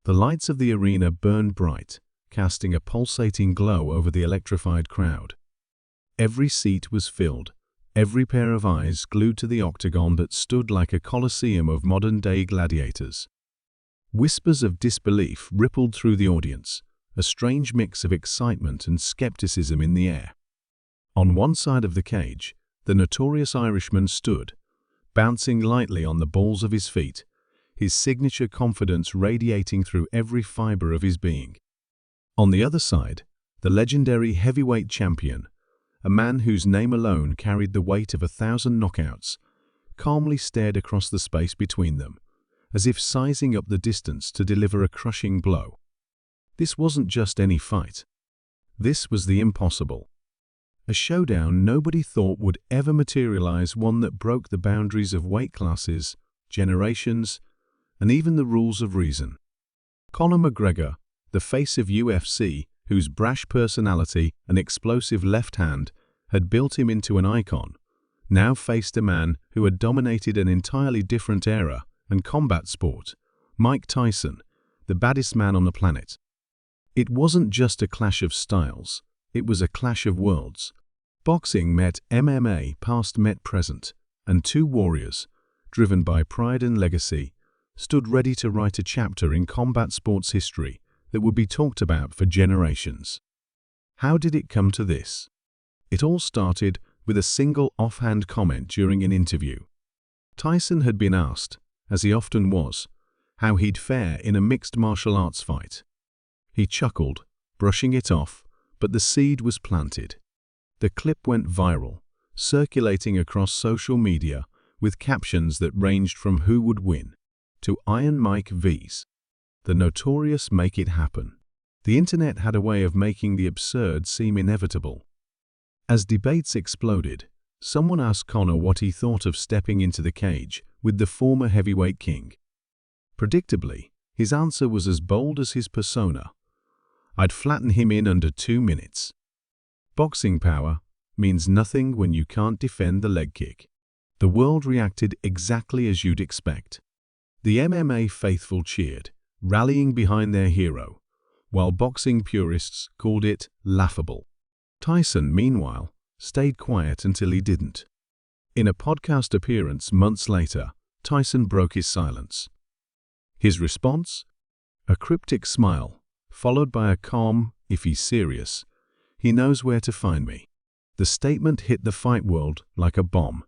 The lights of the arena burned bright, casting a pulsating glow over the electrified crowd. Every seat was filled, every pair of eyes glued to the octagon that stood like a coliseum of modern-day gladiators. Whispers of disbelief rippled through the audience, a strange mix of excitement and skepticism in the air. On one side of the cage, the notorious Irishman stood, bouncing lightly on the balls of his feet, his signature confidence radiating through every fiber of his being. On the other side, the legendary heavyweight champion, a man whose name alone carried the weight of 1,000 knockouts, calmly stared across the space between them, as if sizing up the distance to deliver a crushing blow. This wasn't just any fight. This was the impossible. A showdown nobody thought would ever materialize, one that broke the boundaries of weight classes, generations, and even the rules of reason. Conor McGregor, the face of UFC, whose brash personality and explosive left hand had built him into an icon, now faced a man who had dominated an entirely different era and combat sport, Mike Tyson, the baddest man on the planet. It wasn't just a clash of styles, it was a clash of worlds. Boxing met MMA, past met present, and two warriors, driven by pride and legacy, stood ready to write a chapter in combat sports history that would be talked about for generations. How did it come to this? It all started with a single offhand comment during an interview. Tyson had been asked, as he often was, how he'd fare in a mixed martial arts fight. He chuckled, brushing it off, but the seed was planted. The clip went viral, circulating across social media with captions that ranged from "Who would win?" to "Iron Mike vs. the notorious Make It Happen." The internet had a way of making the absurd seem inevitable. As debates exploded, someone asked Conor what he thought of stepping into the cage with the former heavyweight king. Predictably, his answer was as bold as his persona. "I'd flatten him in under 2 minutes." Boxing power means nothing when you can't defend the leg kick. The world reacted exactly as you'd expect. The MMA faithful cheered, rallying behind their hero, while boxing purists called it laughable. Tyson, meanwhile, stayed quiet until he didn't. In a podcast appearance months later, Tyson broke his silence. His response? A cryptic smile, followed by a calm, "If he's serious, he knows where to find me." The statement hit the fight world like a bomb.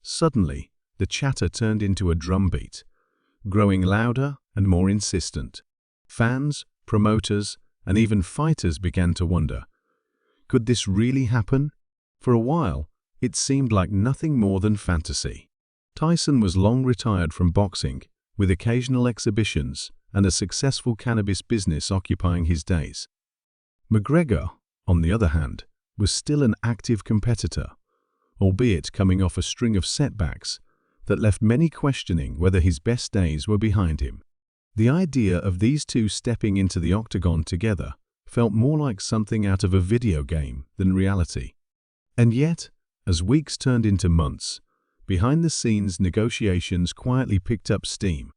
Suddenly, the chatter turned into a drumbeat, growing louder and more insistent. Fans, promoters, and even fighters began to wonder, could this really happen? For a while, it seemed like nothing more than fantasy. Tyson was long retired from boxing, with occasional exhibitions and a successful cannabis business occupying his days. McGregor, on the other hand, was still an active competitor, albeit coming off a string of setbacks that left many questioning whether his best days were behind him. The idea of these two stepping into the octagon together felt more like something out of a video game than reality. And yet, as weeks turned into months, behind-the-scenes negotiations quietly picked up steam.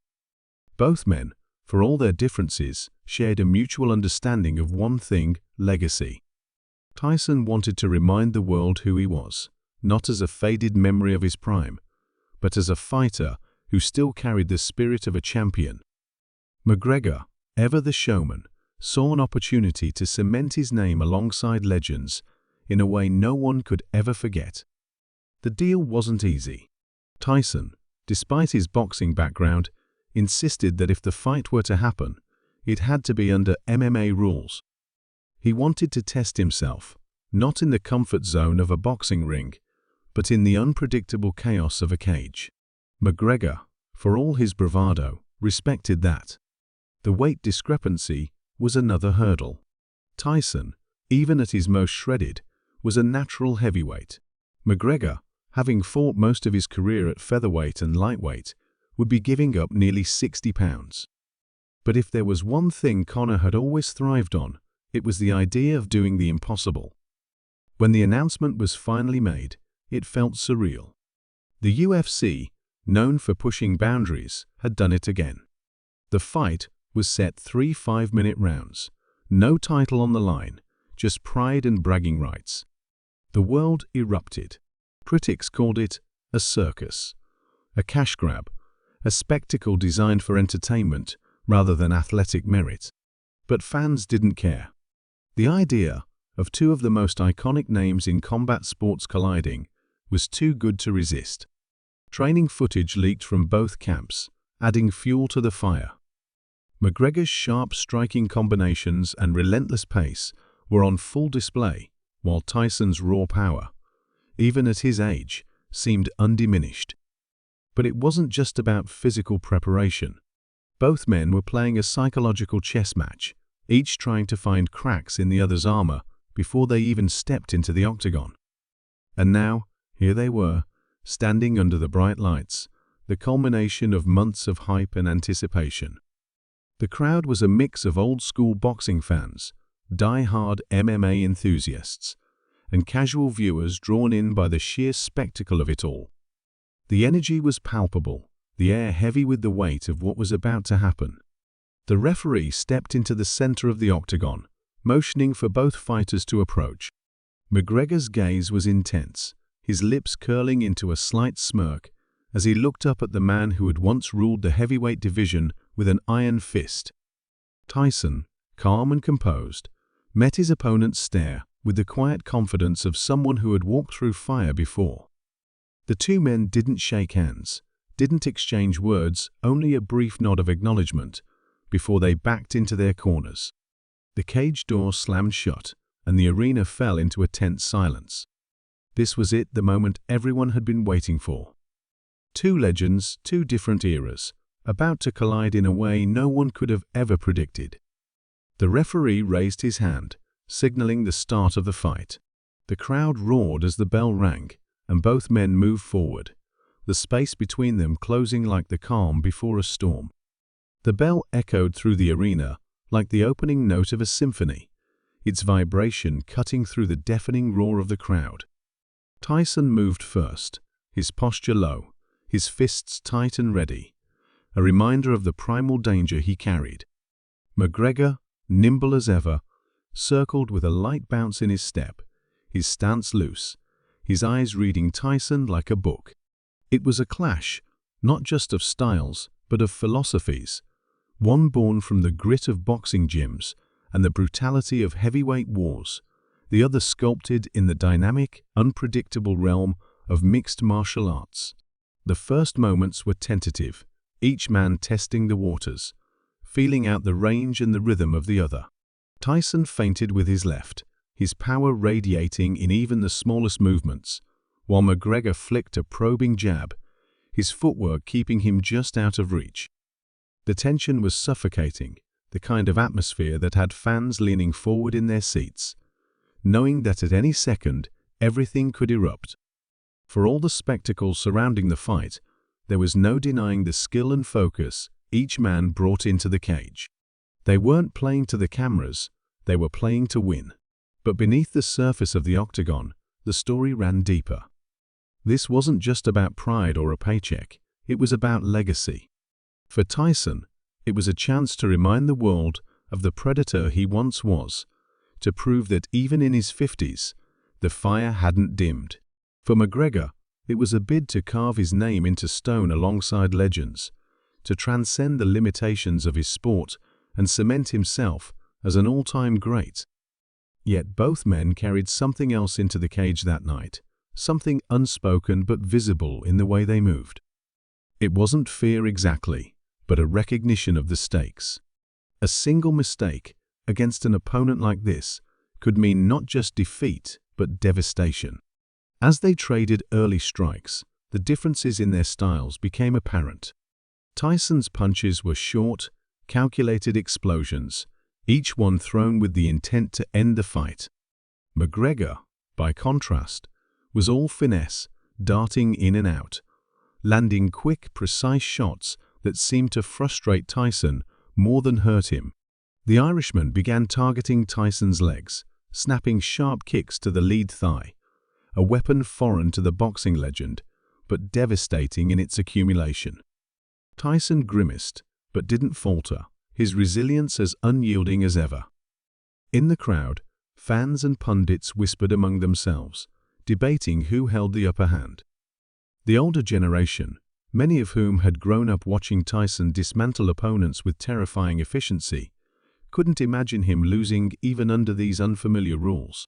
Both men, for all their differences, shared a mutual understanding of one thing: legacy. Tyson wanted to remind the world who he was, not as a faded memory of his prime, but as a fighter who still carried the spirit of a champion. McGregor, ever the showman, saw an opportunity to cement his name alongside legends in a way no one could ever forget. The deal wasn't easy. Tyson, despite his boxing background, insisted that if the fight were to happen, it had to be under MMA rules. He wanted to test himself, not in the comfort zone of a boxing ring, but in the unpredictable chaos of a cage. McGregor, for all his bravado, respected that. The weight discrepancy was another hurdle. Tyson, even at his most shredded, was a natural heavyweight. McGregor, having fought most of his career at featherweight and lightweight, would be giving up nearly 60 pounds. But if there was one thing Conor had always thrived on, it was the idea of doing the impossible. When the announcement was finally made, it felt surreal. The UFC, known for pushing boundaries, had done it again. The fight was set 3 5-minute rounds. No title on the line, just pride and bragging rights. The world erupted. Critics called it a circus, a cash grab, a spectacle designed for entertainment rather than athletic merit. But fans didn't care. The idea of two of the most iconic names in combat sports colliding was too good to resist. Training footage leaked from both camps, adding fuel to the fire. McGregor's sharp striking combinations and relentless pace were on full display, while Tyson's raw power, even at his age, seemed undiminished. But it wasn't just about physical preparation. Both men were playing a psychological chess match, each trying to find cracks in the other's armor before they even stepped into the octagon. And now, here they were, standing under the bright lights, the culmination of months of hype and anticipation. The crowd was a mix of old-school boxing fans, die-hard MMA enthusiasts, and casual viewers drawn in by the sheer spectacle of it all. The energy was palpable, the air heavy with the weight of what was about to happen. The referee stepped into the center of the octagon, motioning for both fighters to approach. McGregor's gaze was intense, his lips curling into a slight smirk as he looked up at the man who had once ruled the heavyweight division with an iron fist. Tyson, calm and composed, met his opponent's stare with the quiet confidence of someone who had walked through fire before. The two men didn't shake hands, didn't exchange words, only a brief nod of acknowledgement before they backed into their corners. The cage door slammed shut, and the arena fell into a tense silence. This was it, the moment everyone had been waiting for. Two legends, two different eras, about to collide in a way no one could have ever predicted. The referee raised his hand, signaling the start of the fight. The crowd roared as the bell rang, and both men moved forward, the space between them closing like the calm before a storm. The bell echoed through the arena like the opening note of a symphony, its vibration cutting through the deafening roar of the crowd. Tyson moved first, his posture low, his fists tight and ready, a reminder of the primal danger he carried. McGregor, nimble as ever, circled with a light bounce in his step, his stance loose, his eyes reading Tyson like a book. It was a clash, not just of styles, but of philosophies, one born from the grit of boxing gyms and the brutality of heavyweight wars, the other sculpted in the dynamic, unpredictable realm of mixed martial arts. The first moments were tentative, each man testing the waters, feeling out the range and the rhythm of the other. Tyson feinted with his left, his power radiating in even the smallest movements, while McGregor flicked a probing jab, his footwork keeping him just out of reach. The tension was suffocating, the kind of atmosphere that had fans leaning forward in their seats, knowing that at any second everything could erupt. For all the spectacle surrounding the fight, there was no denying the skill and focus each man brought into the cage. They weren't playing to the cameras, they were playing to win. But beneath the surface of the octagon, the story ran deeper. This wasn't just about pride or a paycheck, it was about legacy. For Tyson, it was a chance to remind the world of the predator he once was, to prove that even in his 50s, the fire hadn't dimmed. For McGregor, it was a bid to carve his name into stone alongside legends, to transcend the limitations of his sport and cement himself as an all-time great. Yet both men carried something else into the cage that night, something unspoken but visible in the way they moved. It wasn't fear exactly, but a recognition of the stakes. A single mistake against an opponent like this could mean not just defeat, but devastation. As they traded early strikes, the differences in their styles became apparent. Tyson's punches were short, calculated explosions, each one thrown with the intent to end the fight. McGregor, by contrast, was all finesse, darting in and out, landing quick, precise shots that seemed to frustrate Tyson more than hurt him. The Irishman began targeting Tyson's legs, snapping sharp kicks to the lead thigh, a weapon foreign to the boxing legend, but devastating in its accumulation. Tyson grimaced, but didn't falter, his resilience as unyielding as ever. In the crowd, fans and pundits whispered among themselves, debating who held the upper hand. The older generation, many of whom had grown up watching Tyson dismantle opponents with terrifying efficiency, couldn't imagine him losing even under these unfamiliar rules.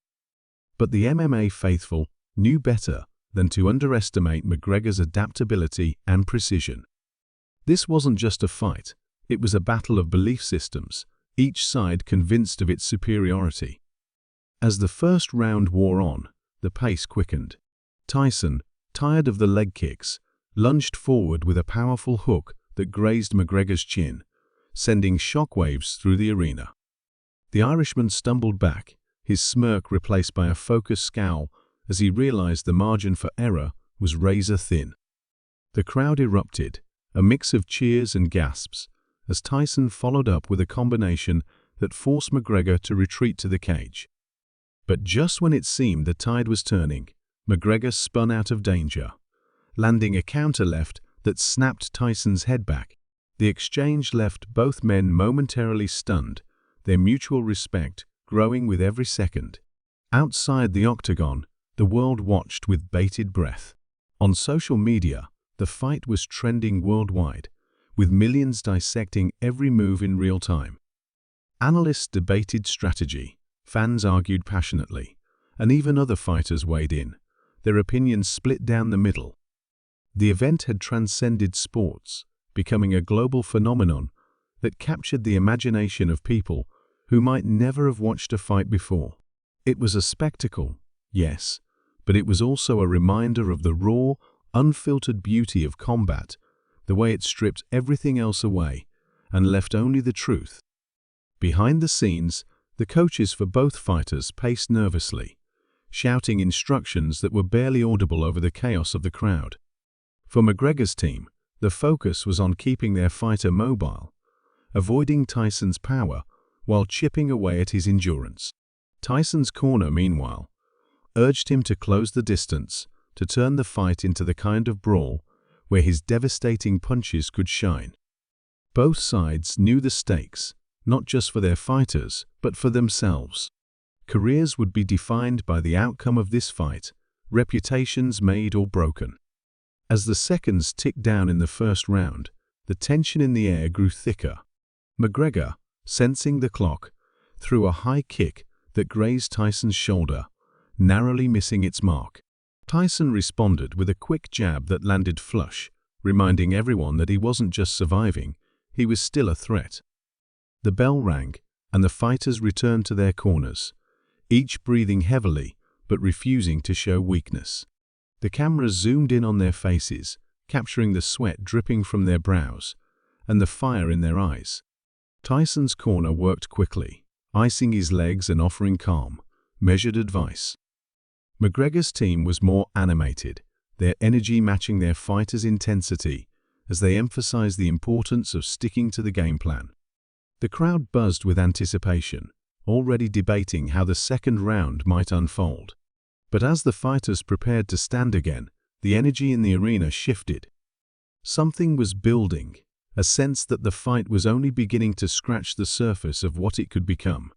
But the MMA faithful knew better than to underestimate McGregor's adaptability and precision. This wasn't just a fight, it was a battle of belief systems, each side convinced of its superiority. As the first round wore on, the pace quickened. Tyson, tired of the leg kicks, lunged forward with a powerful hook that grazed McGregor's chin, sending shockwaves through the arena. The Irishman stumbled back, his smirk replaced by a focused scowl as he realized the margin for error was razor-thin. The crowd erupted, a mix of cheers and gasps, as Tyson followed up with a combination that forced McGregor to retreat to the cage. But just when it seemed the tide was turning, McGregor spun out of danger, landing a counter left that snapped Tyson's head back. The exchange left both men momentarily stunned, their mutual respect growing with every second. Outside the octagon, the world watched with bated breath. On social media, the fight was trending worldwide, with millions dissecting every move in real time. Analysts debated strategy, fans argued passionately, and even other fighters weighed in, their opinions split down the middle. The event had transcended sports, becoming a global phenomenon that captured the imagination of people who might never have watched a fight before. It was a spectacle, yes, but it was also a reminder of the raw, unfiltered beauty of combat, the way it stripped everything else away and left only the truth. Behind the scenes, the coaches for both fighters paced nervously, shouting instructions that were barely audible over the chaos of the crowd. For McGregor's team, the focus was on keeping their fighter mobile, avoiding Tyson's power while chipping away at his endurance. Tyson's corner, meanwhile, urged him to close the distance, to turn the fight into the kind of brawl where his devastating punches could shine. Both sides knew the stakes, not just for their fighters, but for themselves. Careers would be defined by the outcome of this fight, reputations made or broken. As the seconds ticked down in the first round, the tension in the air grew thicker. McGregor, sensing the clock, threw a high kick that grazed Tyson's shoulder, narrowly missing its mark. Tyson responded with a quick jab that landed flush, reminding everyone that he wasn't just surviving, he was still a threat. The bell rang, and the fighters returned to their corners, each breathing heavily but refusing to show weakness. The cameras zoomed in on their faces, capturing the sweat dripping from their brows and the fire in their eyes. Tyson's corner worked quickly, icing his legs and offering calm, measured advice. McGregor's team was more animated, their energy matching their fighters' intensity as they emphasized the importance of sticking to the game plan. The crowd buzzed with anticipation, already debating how the second round might unfold. But as the fighters prepared to stand again, the energy in the arena shifted. Something was building, a sense that the fight was only beginning to scratch the surface of what it could become.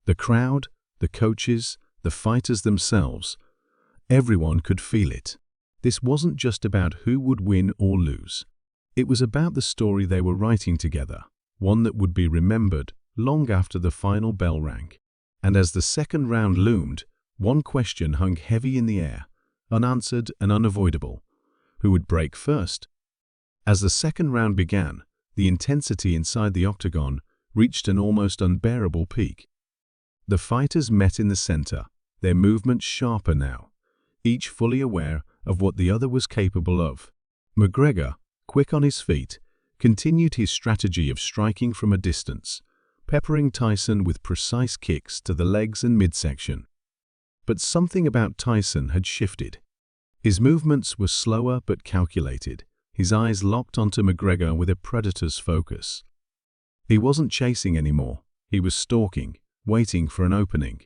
The crowd, the coaches, the fighters themselves, everyone could feel it. This wasn't just about who would win or lose. It was about the story they were writing together, one that would be remembered long after the final bell rang. And as the second round loomed, one question hung heavy in the air, unanswered and unavoidable. Who would break first? As the second round began, the intensity inside the octagon reached an almost unbearable peak. The fighters met in the center, their movements sharper now, each fully aware of what the other was capable of. McGregor, quick on his feet, continued his strategy of striking from a distance, peppering Tyson with precise kicks to the legs and midsection. But something about Tyson had shifted. His movements were slower but calculated, his eyes locked onto McGregor with a predator's focus. He wasn't chasing anymore, he was stalking, waiting for an opening.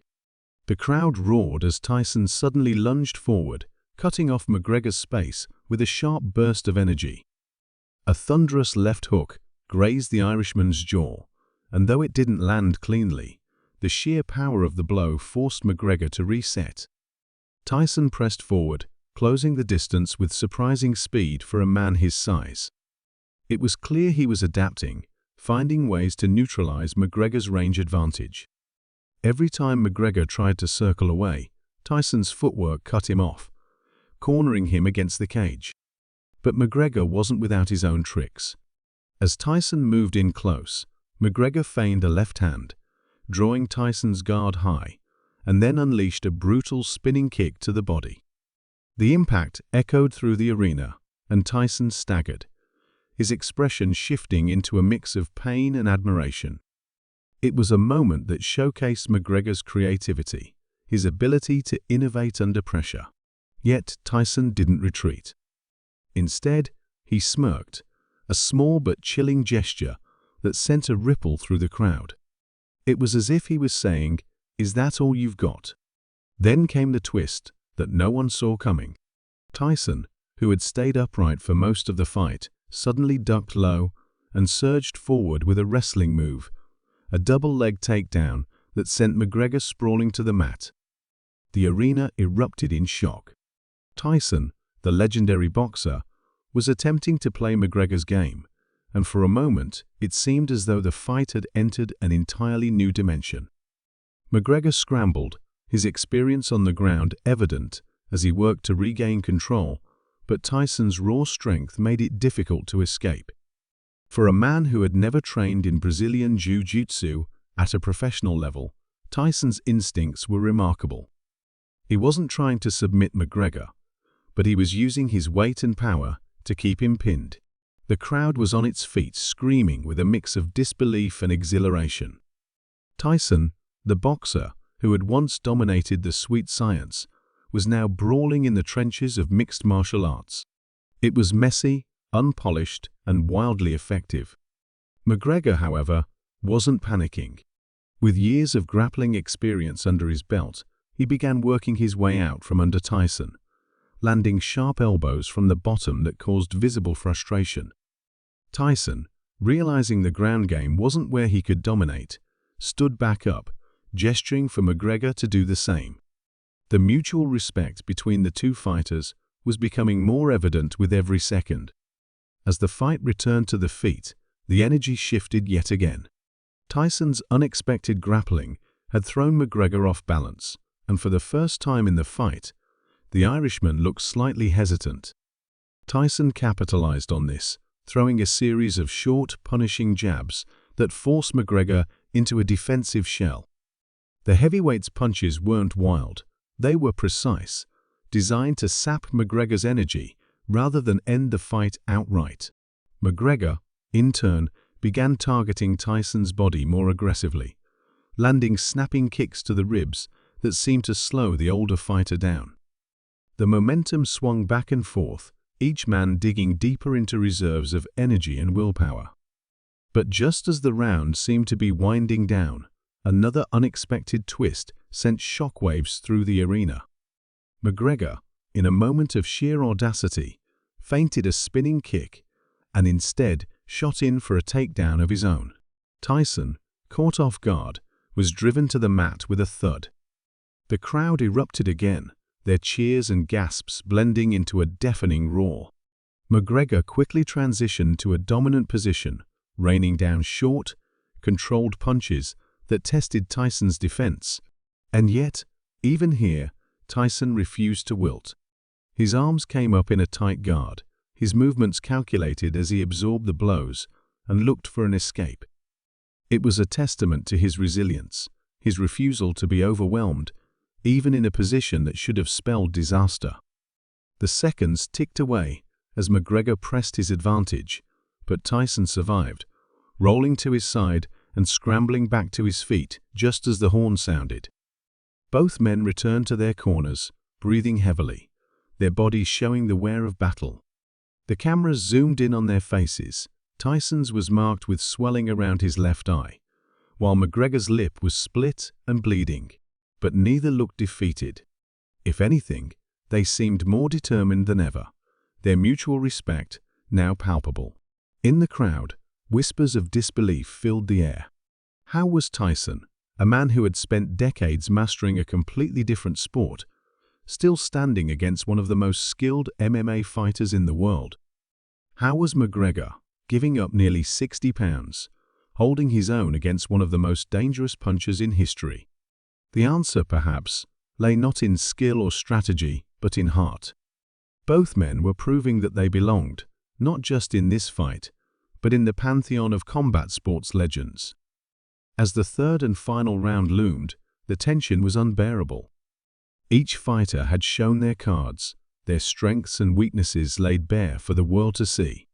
The crowd roared as Tyson suddenly lunged forward, cutting off McGregor's space with a sharp burst of energy. A thunderous left hook grazed the Irishman's jaw, and though it didn't land cleanly, the sheer power of the blow forced McGregor to reset. Tyson pressed forward, closing the distance with surprising speed for a man his size. It was clear he was adapting, finding ways to neutralize McGregor's range advantage. Every time McGregor tried to circle away, Tyson's footwork cut him off, cornering him against the cage. But McGregor wasn't without his own tricks. As Tyson moved in close, McGregor feigned a left hand, drawing Tyson's guard high, and then unleashed a brutal spinning kick to the body. The impact echoed through the arena, and Tyson staggered, his expression shifting into a mix of pain and admiration. It was a moment that showcased McGregor's creativity, his ability to innovate under pressure. Yet Tyson didn't retreat. Instead, he smirked, a small but chilling gesture that sent a ripple through the crowd. It was as if he was saying, "Is that all you've got?" Then came the twist that no one saw coming. Tyson, who had stayed upright for most of the fight, suddenly ducked low and surged forward with a wrestling move, a double-leg takedown that sent McGregor sprawling to the mat. The arena erupted in shock. Tyson, the legendary boxer, was attempting to play McGregor's game, and for a moment it seemed as though the fight had entered an entirely new dimension. McGregor scrambled, his experience on the ground evident as he worked to regain control, but Tyson's raw strength made it difficult to escape. For a man who had never trained in Brazilian Jiu-Jitsu at a professional level, Tyson's instincts were remarkable. He wasn't trying to submit McGregor, but he was using his weight and power to keep him pinned. The crowd was on its feet, screaming with a mix of disbelief and exhilaration. Tyson, the boxer who had once dominated the sweet science, was now brawling in the trenches of mixed martial arts. It was messy, unpolished, and wildly effective. McGregor, however, wasn't panicking. With years of grappling experience under his belt, he began working his way out from under Tyson, landing sharp elbows from the bottom that caused visible frustration. Tyson, realizing the ground game wasn't where he could dominate, stood back up, gesturing for McGregor to do the same. The mutual respect between the two fighters was becoming more evident with every second. As the fight returned to the feet, the energy shifted yet again. Tyson's unexpected grappling had thrown McGregor off balance, and for the first time in the fight, the Irishman looked slightly hesitant. Tyson capitalized on this, throwing a series of short, punishing jabs that forced McGregor into a defensive shell. The heavyweight's punches weren't wild, they were precise, designed to sap McGregor's energy rather than end the fight outright. McGregor, in turn, began targeting Tyson's body more aggressively, landing snapping kicks to the ribs that seemed to slow the older fighter down. The momentum swung back and forth, each man digging deeper into reserves of energy and willpower. But just as the round seemed to be winding down, another unexpected twist sent shockwaves through the arena. McGregor, in a moment of sheer audacity, feinted a spinning kick and instead shot in for a takedown of his own. Tyson, caught off guard, was driven to the mat with a thud. The crowd erupted again, their cheers and gasps blending into a deafening roar. McGregor quickly transitioned to a dominant position, raining down short, controlled punches that tested Tyson's defense. And yet, even here, Tyson refused to wilt. His arms came up in a tight guard, his movements calculated as he absorbed the blows and looked for an escape. It was a testament to his resilience, his refusal to be overwhelmed, even in a position that should have spelled disaster. The seconds ticked away as McGregor pressed his advantage, but Tyson survived, rolling to his side and scrambling back to his feet just as the horn sounded. Both men returned to their corners, breathing heavily, their bodies showing the wear of battle. The cameras zoomed in on their faces. Tyson's was marked with swelling around his left eye, while McGregor's lip was split and bleeding. But neither looked defeated. If anything, they seemed more determined than ever, their mutual respect now palpable. In the crowd, whispers of disbelief filled the air. How was Tyson, a man who had spent decades mastering a completely different sport, still standing against one of the most skilled MMA fighters in the world? How was McGregor, giving up nearly 60 pounds, holding his own against one of the most dangerous punchers in history? The answer, perhaps, lay not in skill or strategy, but in heart. Both men were proving that they belonged, not just in this fight, but in the pantheon of combat sports legends. As the third and final round loomed, the tension was unbearable. Each fighter had shown their cards, their strengths and weaknesses laid bare for the world to see.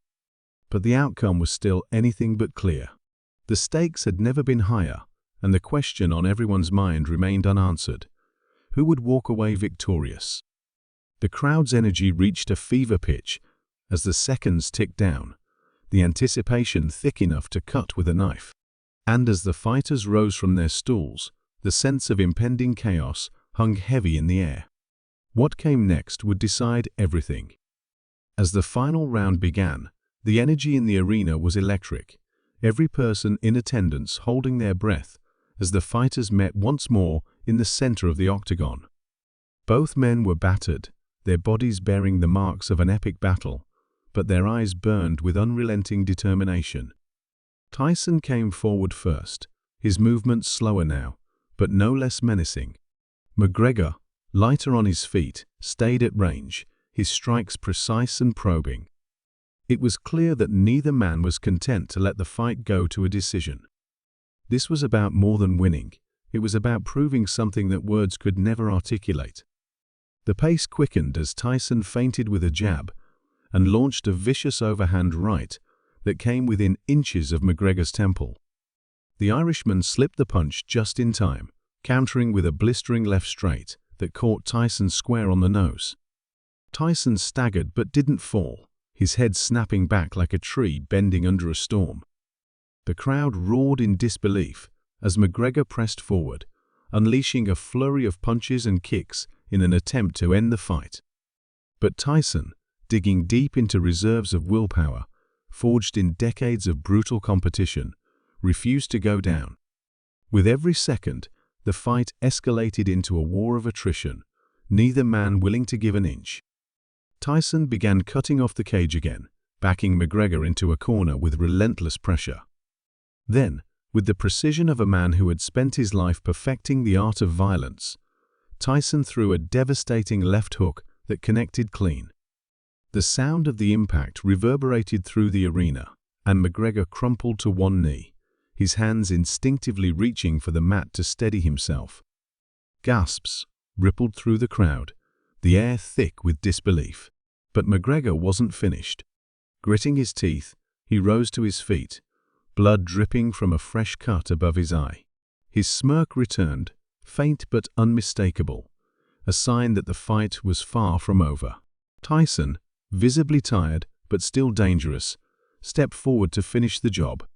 But the outcome was still anything but clear. The stakes had never been higher, and the question on everyone's mind remained unanswered. Who would walk away victorious? The crowd's energy reached a fever pitch as the seconds ticked down, the anticipation thick enough to cut with a knife. And as the fighters rose from their stools, the sense of impending chaos hung heavy in the air. What came next would decide everything. As the final round began, the energy in the arena was electric, every person in attendance holding their breath as the fighters met once more in the center of the octagon. Both men were battered, their bodies bearing the marks of an epic battle, but their eyes burned with unrelenting determination. Tyson came forward first, his movements slower now, but no less menacing. McGregor, lighter on his feet, stayed at range, his strikes precise and probing. It was clear that neither man was content to let the fight go to a decision. This was about more than winning. It was about proving something that words could never articulate. The pace quickened as Tyson feinted with a jab and launched a vicious overhand right that came within inches of McGregor's temple. The Irishman slipped the punch just in time, countering with a blistering left straight that caught Tyson square on the nose. Tyson staggered but didn't fall, his head snapping back like a tree bending under a storm. The crowd roared in disbelief as McGregor pressed forward, unleashing a flurry of punches and kicks in an attempt to end the fight. But Tyson, digging deep into reserves of willpower, forged in decades of brutal competition, refused to go down. With every second, the fight escalated into a war of attrition, neither man willing to give an inch. Tyson began cutting off the cage again, backing McGregor into a corner with relentless pressure. Then, with the precision of a man who had spent his life perfecting the art of violence, Tyson threw a devastating left hook that connected clean. The sound of the impact reverberated through the arena, and McGregor crumpled to one knee, his hands instinctively reaching for the mat to steady himself. Gasps rippled through the crowd, the air thick with disbelief. But McGregor wasn't finished. Gritting his teeth, he rose to his feet, blood dripping from a fresh cut above his eye. His smirk returned, faint but unmistakable, a sign that the fight was far from over. Tyson, visibly tired but still dangerous, stepped forward to finish the job.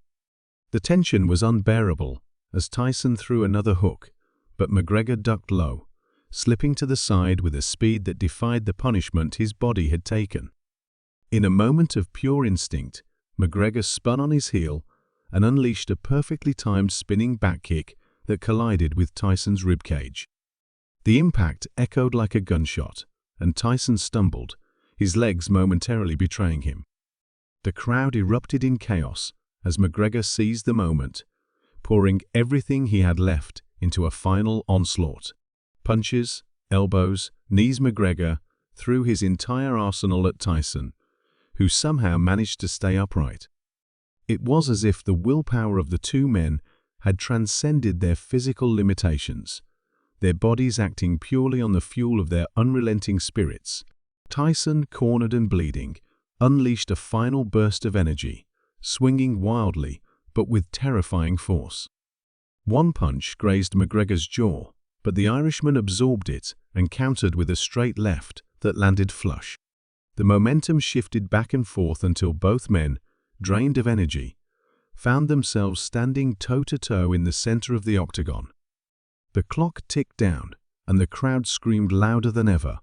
The tension was unbearable as Tyson threw another hook, but McGregor ducked low, slipping to the side with a speed that defied the punishment his body had taken. In a moment of pure instinct, McGregor spun on his heel and unleashed a perfectly timed spinning back kick that collided with Tyson's ribcage. The impact echoed like a gunshot, and Tyson stumbled, his legs momentarily betraying him. The crowd erupted in chaos as McGregor seized the moment, pouring everything he had left into a final onslaught. Punches, elbows, knees. McGregor threw his entire arsenal at Tyson, who somehow managed to stay upright. It was as if the willpower of the two men had transcended their physical limitations, their bodies acting purely on the fuel of their unrelenting spirits. Tyson, cornered and bleeding, unleashed a final burst of energy, swinging wildly but with terrifying force. One punch grazed McGregor's jaw, but the Irishman absorbed it and countered with a straight left that landed flush. The momentum shifted back and forth until both men, drained of energy, found themselves standing toe-to-toe in the center of the octagon. The clock ticked down, and the crowd screamed louder than ever,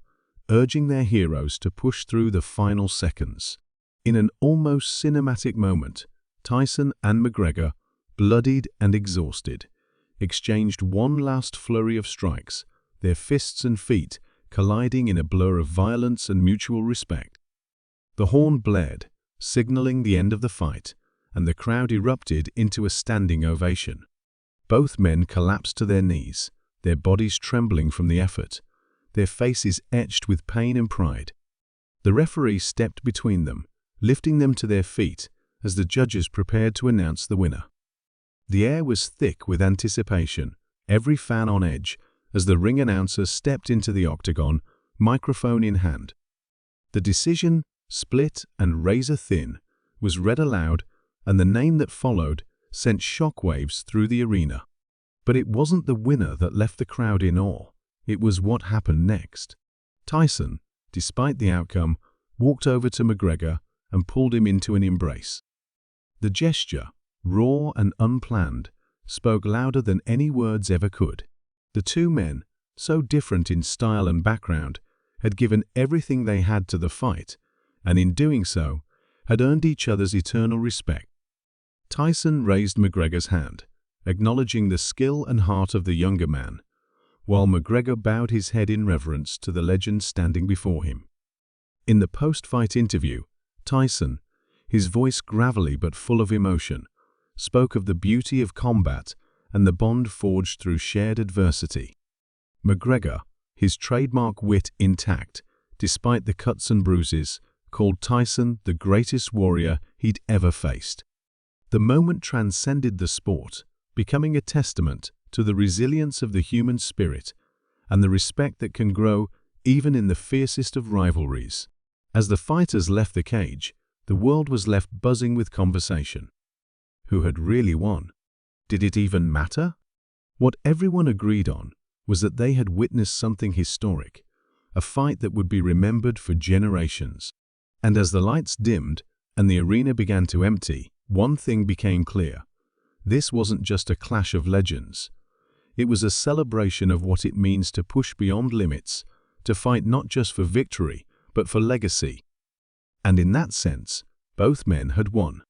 urging their heroes to push through the final seconds. In an almost cinematic moment, Tyson and McGregor bloodied and exhausted, exchanged one last flurry of strikes, their fists and feet colliding in a blur of violence and mutual respect. The horn blared, signaling the end of the fight, and the crowd erupted into a standing ovation. Both men collapsed to their knees, their bodies trembling from the effort, their faces etched with pain and pride. The referee stepped between them, lifting them to their feet as the judges prepared to announce the winner. The air was thick with anticipation, every fan on edge, as the ring announcer stepped into the octagon, microphone in hand. The decision, split and razor-thin, was read aloud, and the name that followed sent shockwaves through the arena. But it wasn't the winner that left the crowd in awe. It was what happened next. Tyson, despite the outcome, walked over to McGregor and pulled him into an embrace. The gesture, raw and unplanned, spoke louder than any words ever could. The two men, so different in style and background, had given everything they had to the fight, and in doing so, had earned each other's eternal respect. Tyson raised McGregor's hand, acknowledging the skill and heart of the younger man, while McGregor bowed his head in reverence to the legend standing before him. In the post-fight interview, Tyson, his voice gravelly but full of emotion, spoke of the beauty of combat and the bond forged through shared adversity. McGregor, his trademark wit intact, despite the cuts and bruises, called Tyson the greatest warrior he'd ever faced. The moment transcended the sport, becoming a testament to the resilience of the human spirit and the respect that can grow even in the fiercest of rivalries. As the fighters left the cage, the world was left buzzing with conversation. Who had really won? Did it even matter? What everyone agreed on was that they had witnessed something historic, a fight that would be remembered for generations. And as the lights dimmed and the arena began to empty, one thing became clear. This wasn't just a clash of legends. It was a celebration of what it means to push beyond limits, to fight not just for victory, but for legacy. And in that sense, both men had won.